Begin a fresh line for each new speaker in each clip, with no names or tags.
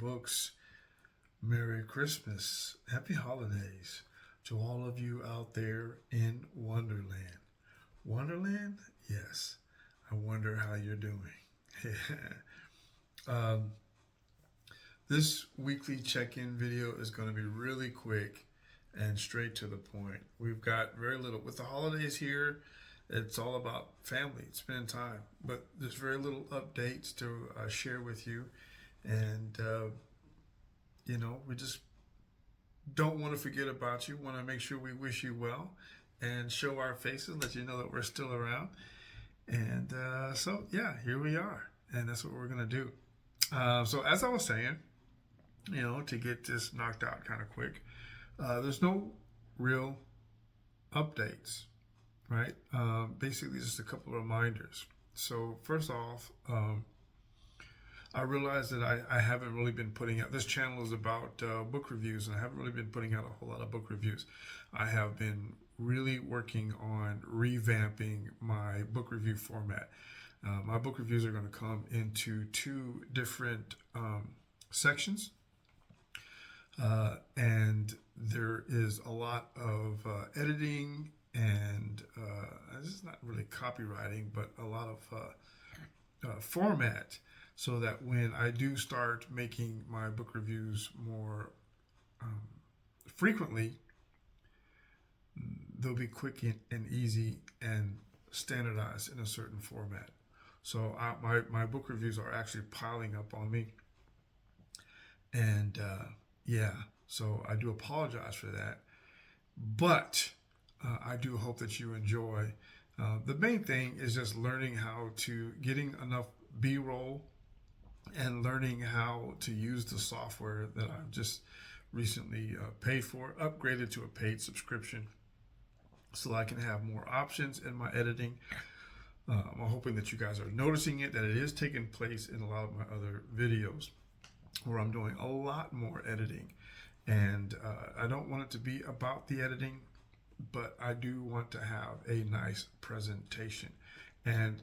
books. Merry Christmas. Happy holidays to all of you out there in Wonderland. Wonderland? Yes. I wonder how you're doing. This weekly check-in video is going to be really quick and straight to the point. We've got very little. With the holidays here, it's all about family, spending time. But there's very little updates to share with you. And, we just don't want to forget about you. Want to make sure we wish you well and show our faces, let you know that we're still around. And here we are. And that's what we're going to do. So as I was saying, to get this knocked out kind of quick, there's no real updates, right? Basically, just a couple of reminders. So first off, I realized that I haven't really been putting out, this channel is about book reviews, and I haven't really been putting out a whole lot of book reviews. I have been really working on revamping my book review format. My book reviews are going to come into two different sections, and there is a lot of editing and this is not really copywriting, but a lot of format, so that when I do start making my book reviews more frequently, they'll be quick and easy and standardized in a certain format. So my book reviews are actually piling up on me. And so I do apologize for that. But I do hope that you enjoy. The main thing is just learning how to, getting enough B-roll and learning how to use the software that I've just recently paid for, upgraded to a paid subscription, so I can have more options in my editing. I'm hoping that you guys are noticing it, that it is taking place in a lot of my other videos where I'm doing a lot more editing. And I don't want it to be about the editing, but I do want to have a nice presentation. And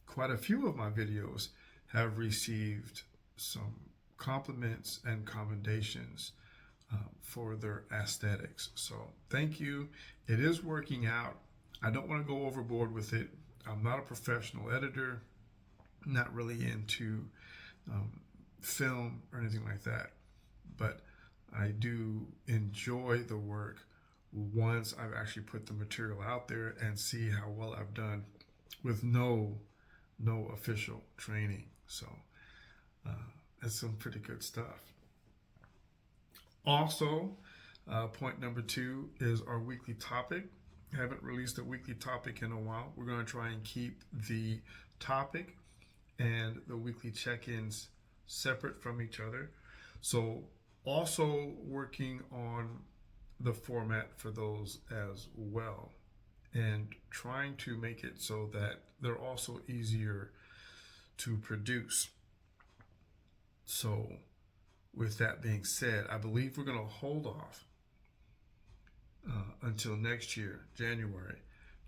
quite a few of my videos have received some compliments and commendations for their aesthetics. So thank you. It is working out. I don't want to go overboard with it. I'm not a professional editor, not really into film or anything like that, but I do enjoy the work once I've actually put the material out there and see how well I've done with no official training. So that's some pretty good stuff. Also, point number 2 is our weekly topic. I haven't released a weekly topic in a while. We're going to try and keep the topic and the weekly check-ins separate from each other. So also working on the format for those as well, and trying to make it so that they're also easier to produce. So with that being said, I believe we're going to hold off until next year, January,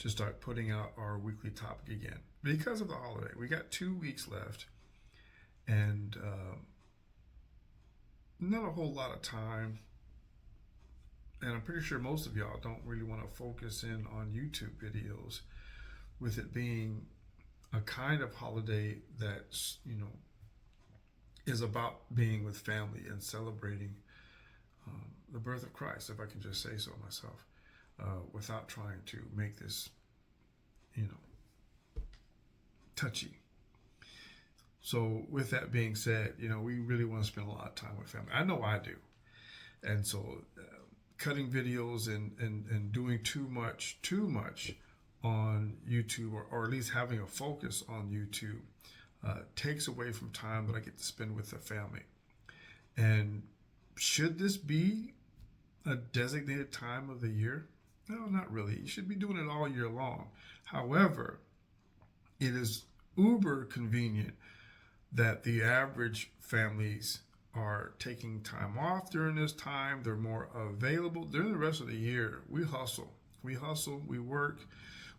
to start putting out our weekly topic again because of the holiday. We got 2 weeks left, and not a whole lot of time. And I'm pretty sure most of y'all don't really want to focus in on YouTube videos, with it being a kind of holiday that's, is about being with family and celebrating the birth of Christ, if I can just say so myself, without trying to make this, touchy. So with that being said, we really want to spend a lot of time with family. I know I do. And so cutting videos and doing too much on YouTube, or at least having a focus on YouTube, takes away from time that I get to spend with the family. And should this be a designated time of the year? No, not really. You should be doing it all year long. However, it is uber convenient that the average families are taking time off during this time. They're more available. During the rest of the year, we hustle, we work.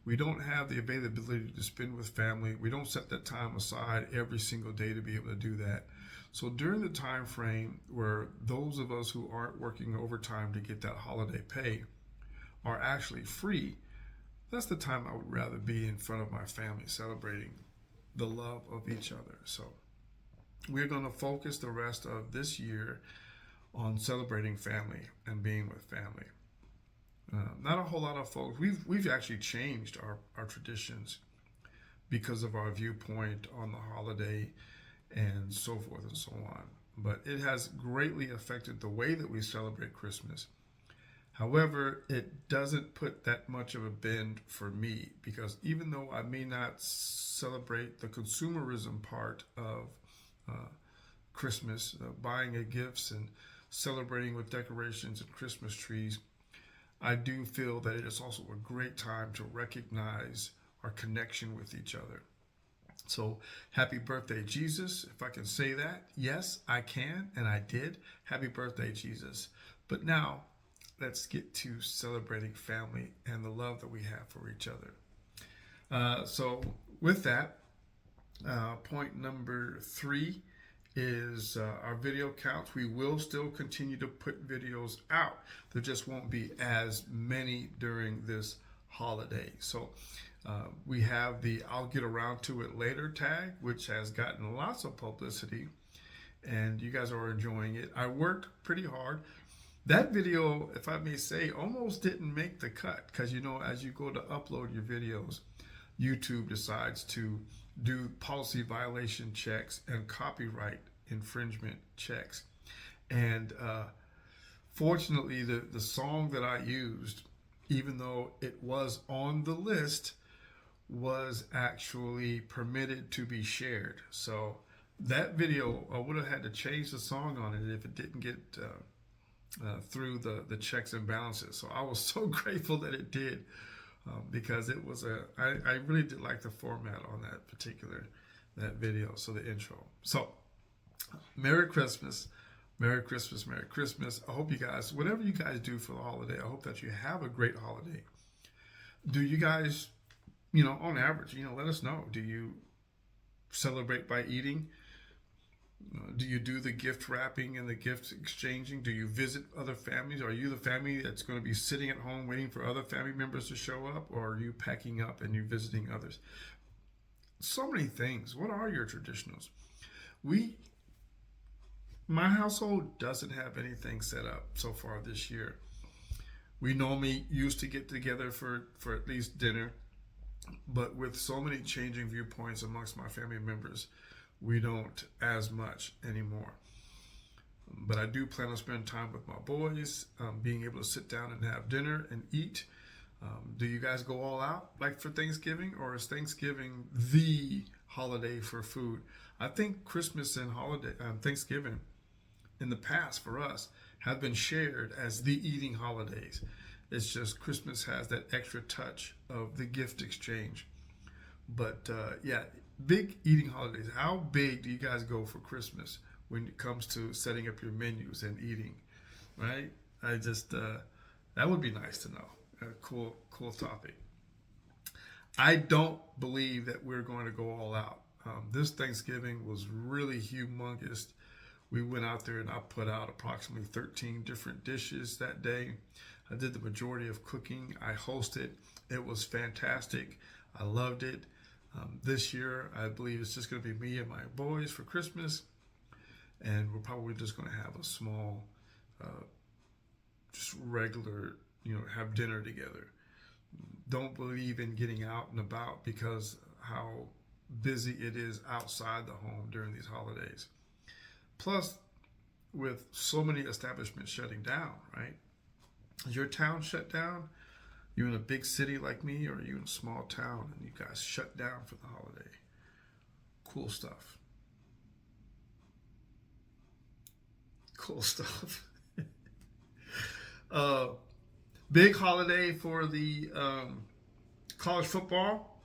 We don't have the availability to spend with family. We don't set that time aside every single day to be able to do that. So during the time frame where those of us who aren't working overtime to get that holiday pay are actually free, that's the time I would rather be in front of my family celebrating the love of each other. So we're going to focus the rest of this year on celebrating family and being with family. Not a whole lot of folks. We've actually changed our traditions because of our viewpoint on the holiday and so forth and so on. But it has greatly affected the way that we celebrate Christmas. However, it doesn't put that much of a bend for me, because even though I may not celebrate the consumerism part of Christmas, buying a gifts and celebrating with decorations and Christmas trees, I do feel that it is also a great time to recognize our connection with each other. So, happy birthday, Jesus. If I can say that, yes, I can, and I did. Happy birthday, Jesus. But now, let's get to celebrating family and the love that we have for each other. So, with that, point number 3 is our video counts. We will still continue to put videos out. There just won't be as many during this holiday. So we have the "I'll get around to it later" tag, which has gotten lots of publicity, and you guys are enjoying it. I worked pretty hard. That video, if I may say, almost didn't make the cut, because as you go to upload your videos, YouTube decides to do policy violation checks and copyright infringement checks. And fortunately, the song that I used, even though it was on the list, was actually permitted to be shared. So that video, I would have had to change the song on it if it didn't get through the checks and balances. So I was so grateful that it did. Because it was I really did like the format on that video, so the intro. So, Merry Christmas, Merry Christmas, Merry Christmas. I hope you guys, whatever you guys do for the holiday, I hope that you have a great holiday. Do you guys, on average, let us know. Do you celebrate by eating? Do you do the gift wrapping and the gift exchanging? Do you visit other families? Are you the family that's going to be sitting at home waiting for other family members to show up? Or are you packing up and you visiting others? So many things. What are your traditionals? My household doesn't have anything set up so far this year. We normally used to get together for at least dinner, but with so many changing viewpoints amongst my family members, we don't as much anymore. But I do plan on spending time with my boys, being able to sit down and have dinner and eat. Do you guys go all out like for Thanksgiving, or is Thanksgiving the holiday for food? I think Christmas and Thanksgiving in the past for us have been shared as the eating holidays. It's just Christmas has that extra touch of the gift exchange. But yeah, big eating holidays. How big do you guys go for Christmas when it comes to setting up your menus and eating, right? I just, that would be nice to know. A cool topic. I don't believe that we're going to go all out. This Thanksgiving was really humongous. We went out there and I put out approximately 13 different dishes that day. I did the majority of cooking. I hosted. It was fantastic. I loved it. This year, I believe it's just going to be me and my boys for Christmas. And we're probably just going to have a small, just regular, have dinner together. Don't believe in getting out and about because how busy it is outside the home during these holidays. Plus, with so many establishments shutting down, right? Is your town shut down? You in a big city like me, or are you in a small town and you guys shut down for the holiday? Cool stuff. Cool stuff. Big holiday for the college football.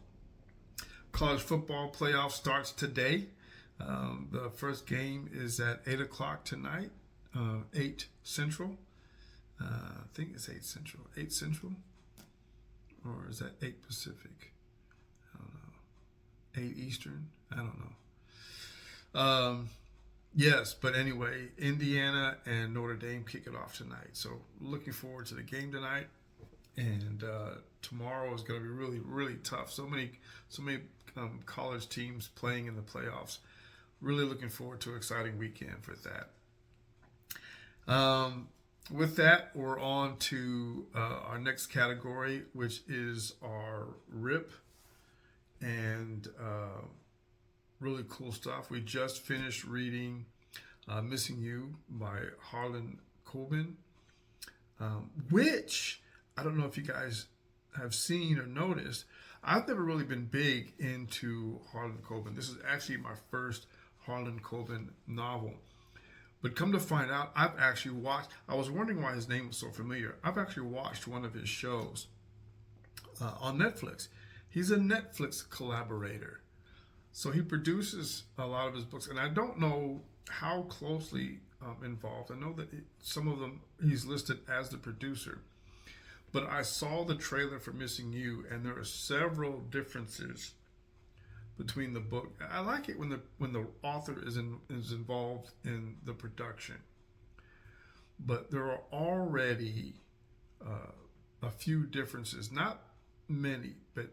College football playoff starts today. The first game is at 8 o'clock tonight, 8 Central. I think it's 8 Central. 8 Central? Or is that 8 Pacific? I don't know. 8 Eastern? I don't know. Yes, but anyway, Indiana and Notre Dame kick it off tonight. So looking forward to the game tonight, and tomorrow is going to be really, really tough. So many college teams playing in the playoffs. Really looking forward to an exciting weekend for that. With that, we're on to our next category, which is our RIP, and really cool stuff. We just finished reading Missing You by Harlan Coben, which I don't know if you guys have seen or noticed. I've never really been big into Harlan Coben. This is actually my first Harlan Coben novel. But come to find out, I've actually watched, I was wondering why his name was so familiar. I've actually watched one of his shows on Netflix. He's a Netflix collaborator. So he produces a lot of his books, and I don't know how closely involved. I know that some of them he's listed as the producer. But I saw the trailer for Missing You, and there are several differences between the book. I like it when the author is involved in the production, but there are already a few differences, not many, but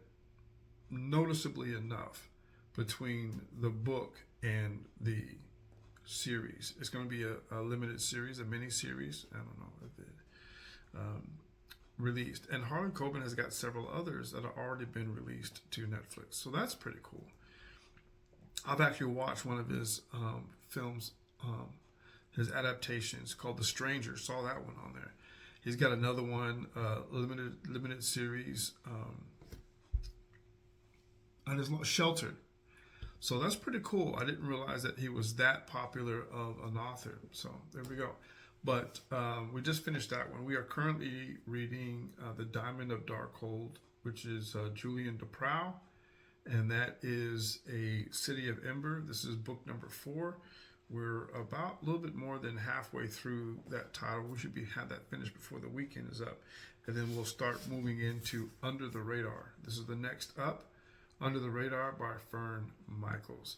noticeably enough between the book and the series. It's going to be a limited series, a mini series. I don't know if it released. And Harlan Coben has got several others that have already been released to Netflix. So that's pretty cool. I've actually watched one of his films, his adaptations called The Stranger. Saw that one on there. He's got another one, limited series, and his Sheltered. So that's pretty cool. I didn't realize that he was that popular of an author. So there we go. But we just finished that one. We are currently reading The Diamond of Darkhold, which is Julian Deprow, and that is A City of Ember. This is book number 4. We're about a little bit more than halfway through that title. We should have that finished before the weekend is up, and then we'll start moving into Under the Radar. This is the next up, Under the Radar by Fern Michaels.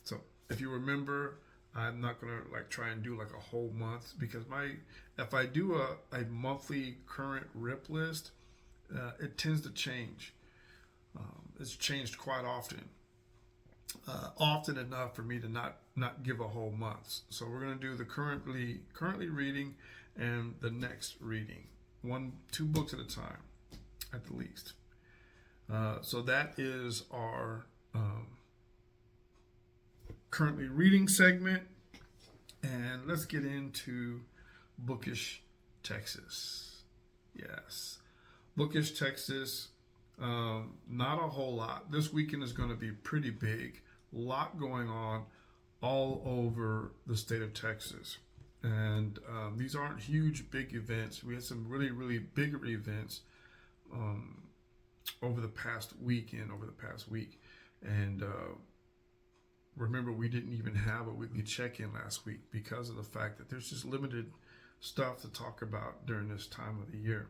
So if you remember, I'm not gonna try and do a whole month, because if I do a monthly current RIP list, it tends to change. It's changed quite often, often enough for me to not give a whole month. So we're gonna do the currently reading and the next reading, 2 books at a time, at the least. So that is our currently reading segment, and let's get into Bookish Texas. Yes, Bookish Texas. Not a whole lot. This weekend is going to be pretty big. A lot going on all over the state of Texas, and these aren't huge, big events. We had some really, really bigger events over the past week, and remember, we didn't even have a weekly check-in last week because of the fact that there's just limited stuff to talk about during this time of the year.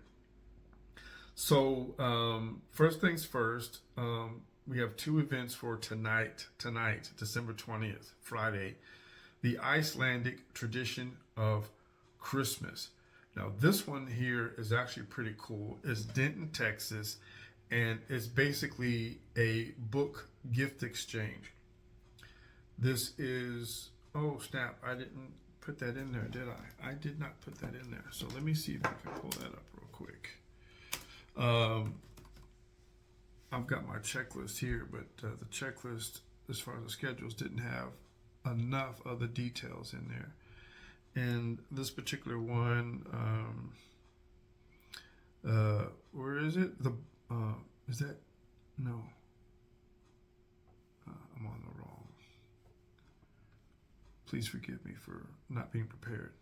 So first things first, we have 2 events for tonight, December 20th, Friday, the Iclandic tradition of Christmas. Now this one here is actually pretty cool. It's Denton, Texas, and it's basically a book gift exchange. This is, oh snap, I didn't put that in there, did I? I did not put that in there. So let me see if I can pull that up real quick. I've got my checklist here, but the checklist, as far as the schedules, didn't have enough of the details in there. And this particular one, where is it? Is that, no, I'm on the wrong. Please forgive me for not being prepared.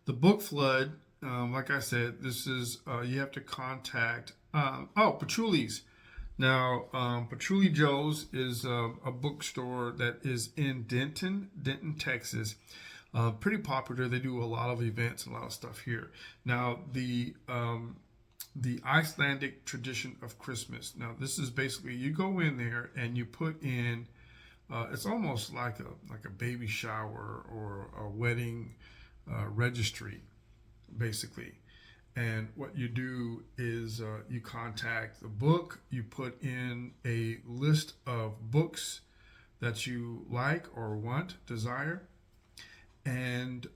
The book flood, like I said, this is, you have to contact, Patchoulie's. Now, Patchouli Joe's is a bookstore that is in Denton, Texas. Pretty popular. They do a lot of events and a lot of stuff here. Now, the the Icelandic tradition of Christmas. Now, this is basically, you go in there and you put in, it's almost like a baby shower or a wedding registry, basically. And what you do is you contact the book, you put in a list of books that you like or want, desire, and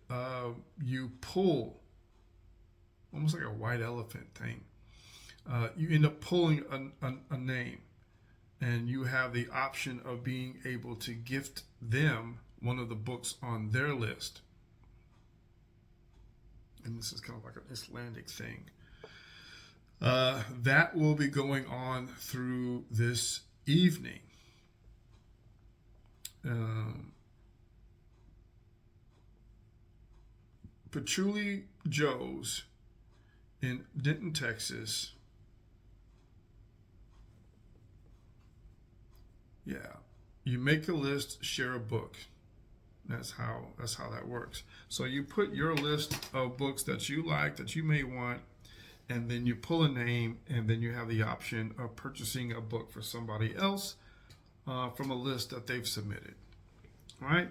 you pull, almost like a white elephant thing. You end up pulling a name, and you have the option of being able to gift them one of the books on their list. And this is kind of like an Iclandic thing. That will be going on through this evening. Patchouli Joe's in Denton, Texas. Yeah, you make a list, share a book. That's how that works. So you put your list of books that you like, that you may want, and then you pull a name, and then you have the option of purchasing a book for somebody else from a list that they've submitted. All right?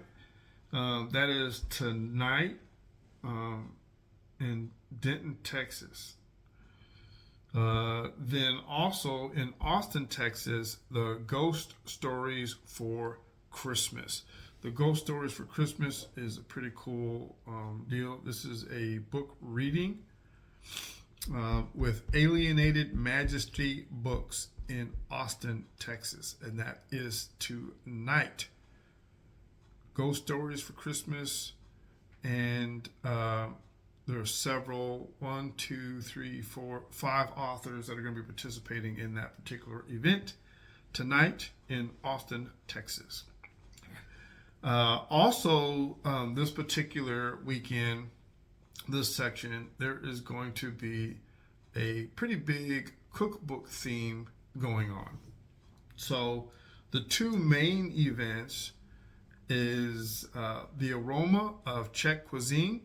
That is tonight in Denton, Texas. Then also in Austin, Texas, the Ghost Stories for Christmas. The Ghost Stories for Christmas is a pretty cool deal. This is a book reading with Alienated Majesty Books in Austin, Texas. And that is tonight. Ghost Stories for Christmas. And there are several, 1, 2, 3, 4, 5 authors that are going to be participating in that particular event tonight in Austin, Texas. Also, this particular weekend, this section, there is going to be a pretty big cookbook theme going on. So the two main events is the Aroma of Czech Cuisine.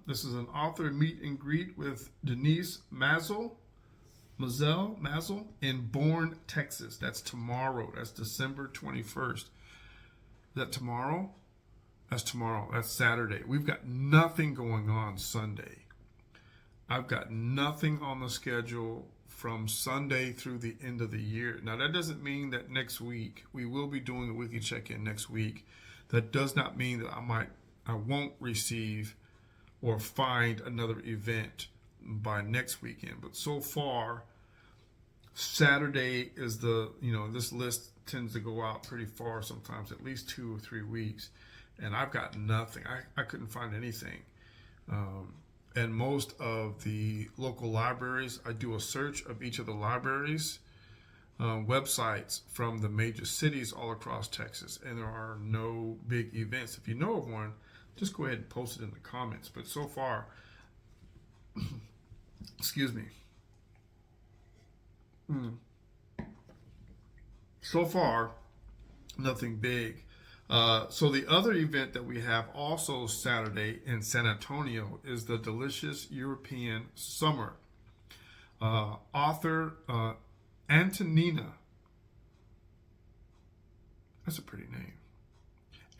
This is an author meet and greet with Denise Mazel in Boerne, Texas. That's tomorrow. That's December 21st. Is that tomorrow? That's tomorrow. That's Saturday. We've got nothing going on Sunday. I've got nothing on the schedule from Sunday through the end of the year. Now, that doesn't mean that next week, we will be doing a weekly check-in next week. That does not mean that I won't receive or find another event by next weekend. But so far, Saturday is this list tends to go out pretty far sometimes, at least 2 or 3 weeks. And I've got nothing. I couldn't find anything. And most of the local libraries, I do a search of each of the libraries' websites from the major cities all across Texas, and there are no big events. If you know of one, just go ahead and post it in the comments. But so far, excuse me. So far, nothing big. So the other event that we have also Saturday in San Antonio is the Delicious European Summer. Author Antonina, that's a pretty name,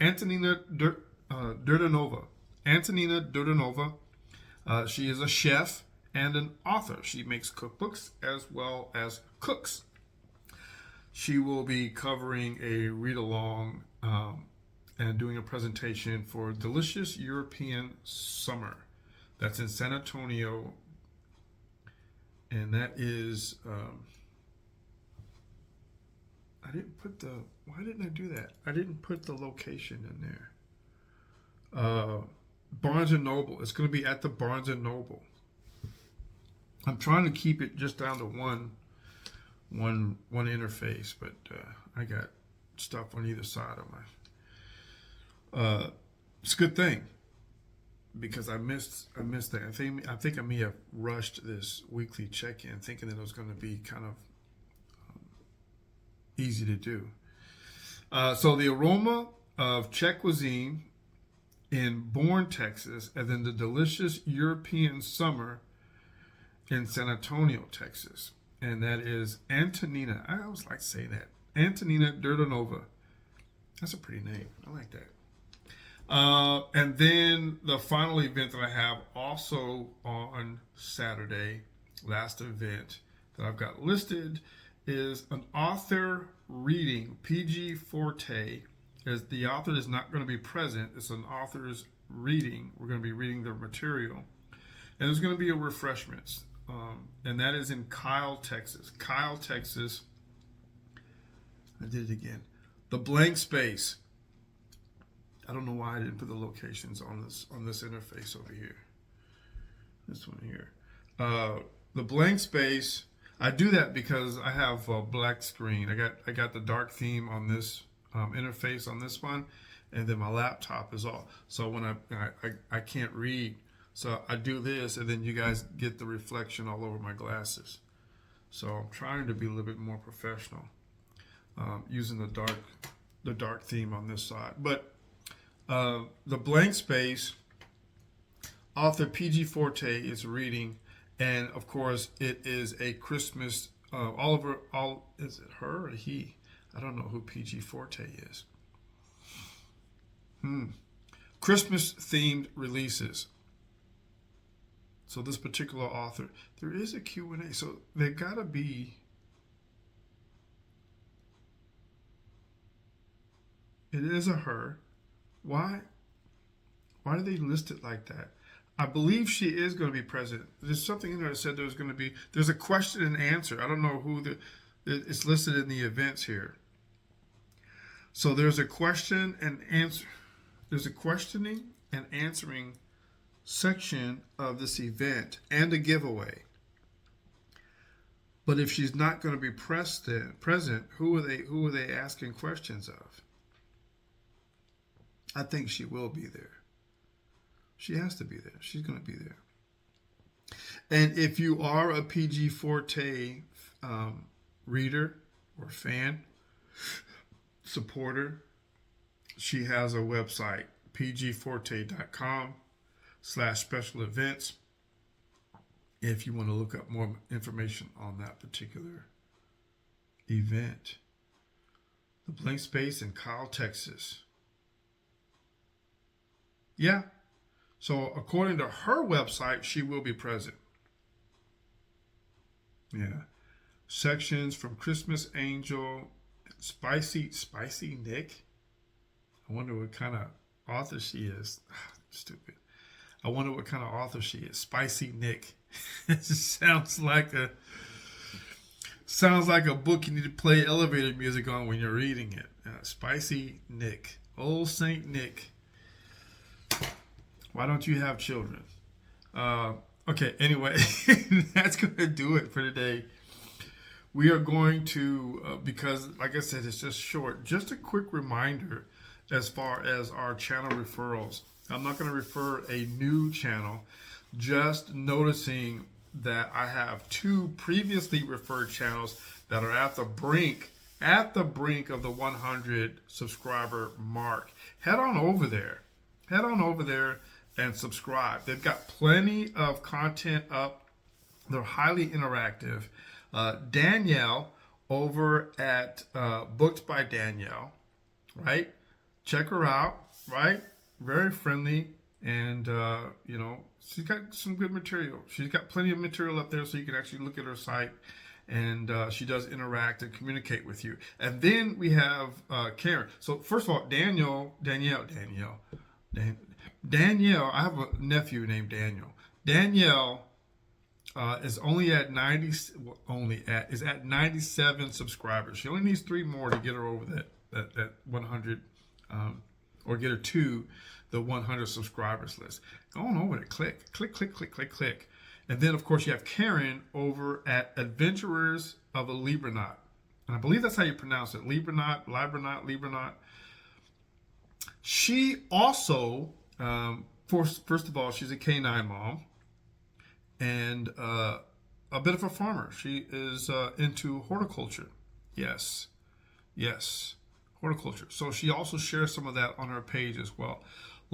Antonina Durdanova. Antonina Durdanova. She is a chef and an author. She makes cookbooks as well as cooks. She will be covering a read-along and doing a presentation for Delicious European Summer. That's in San Antonio. And that is, why didn't I do that? I didn't put the location in there. Barnes & Noble. It's going to be at the Barnes & Noble. I'm trying to keep it just down to one interface, but I got stuff on either side of my. It's a good thing because I missed that. I think I may have rushed this weekly check-in, thinking that it was going to be kind of easy to do. So the Aroma of Czech Cuisine in Boerne, Texas, and then the Delicious European Summer in San Antonio, Texas. And that is Antonina. I always like to say that. Antonina Durdanova. That's a pretty name. I like that. And then the final event that I have also on Saturday, last event that I've got listed, is an author reading. PG Forte, as the author is not going to be present. It's an author's reading. We're going to be reading their material. And there's going to be a refreshments. And that is in Kyle, Texas. Kyle, Texas. I did it again. The blank space. I don't know why I didn't put the locations on this interface over here. This one here. The blank space. I do that because I have a black screen. I got the dark theme on this interface on this one, and then my laptop is off. So when I can't read, so I do this, and then you guys get the reflection all over my glasses. So I'm trying to be a little bit more professional, using the dark theme on this side. But the blank space, author PG Forte is reading, and of course it is a Christmas. Is it her or he? I don't know who PG Forte is. Christmas themed releases. So this particular author, there is a Q&A. So they've got to be. It is a her. Why do they list it like that? I believe she is going to be present. There's something in there that said there's a question and answer. I don't know who it's listed in the events here. So there's a question and answer. There's a questioning and answering section of this event and a giveaway. But if she's not going to be present, who are they asking questions of? I think she will be there. She has to be there. She's going to be there. And if you are a PG Forte reader or fan, supporter, she has a website, pgforte.com/special events, if you want to look up more information on that particular event. The blank space in Kyle, Texas. Yeah. So according to her website, she will be present. Yeah. Sections from Christmas Angel, Spicy Nick. I wonder what kind of author she is. Stupid. I wonder what kind of author she is. Spicy Nick. It just sounds like a book you need to play elevator music on when you're reading it. Spicy Nick. Old Saint Nick. Why don't you have children? Okay, anyway, that's going to do it for today. We are going to, because like I said, it's just short, just a quick reminder as far as our channel referrals. I'm not going to refer a new channel, just noticing that I have 2 previously referred channels that are at the brink of the 100 subscriber mark. Head on over there and subscribe. They've got plenty of content up. They're highly interactive. Danielle over at Booked by Danielle, right? Check her out, right? Very friendly, and she's got some good material. She's got plenty of material up there, so you can actually look at her site, and she does interact and communicate with you. And then we have Karen. So first of all, Danielle. I have a nephew named Daniel. Danielle is at 97 subscribers. She only needs 3 more to get her over that 100, or get her to the 100 subscribers list. Go on over there, click, and then of course you have Karen over at Adventurers of a Libronaut, and I believe that's how you pronounce it, Libronaut. She also, first of all, she's a K9 mom and a bit of a farmer. She is into horticulture. Yes, horticulture. So she also shares some of that on her page as well.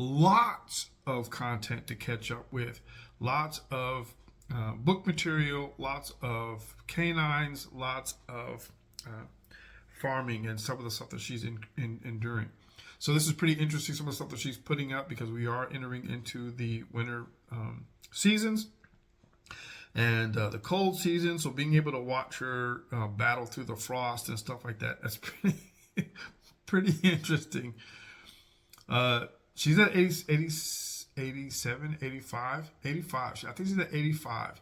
Lots of content to catch up with. Lots of book material, lots of canines, lots of farming, and some of the stuff that she's enduring. So this is pretty interesting, some of the stuff that she's putting up, because we are entering into the winter seasons and the cold season. So being able to watch her battle through the frost and stuff like that, that's pretty interesting. She's at 87, 85. I think she's at 85.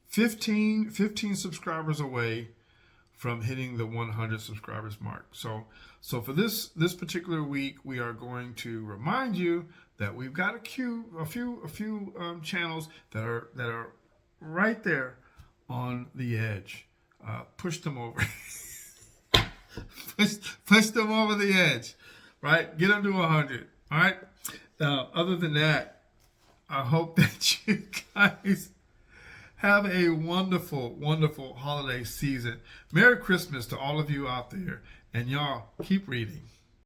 15 subscribers away from hitting the 100 subscribers mark. So for this particular week, we are going to remind you that we've got a few channels that are right there on the edge. Push them over. push them over the edge. Right? Get them to 100. All right? Other than that, I hope that you guys have a wonderful, wonderful holiday season. Merry Christmas to all of you out there. And y'all, keep reading.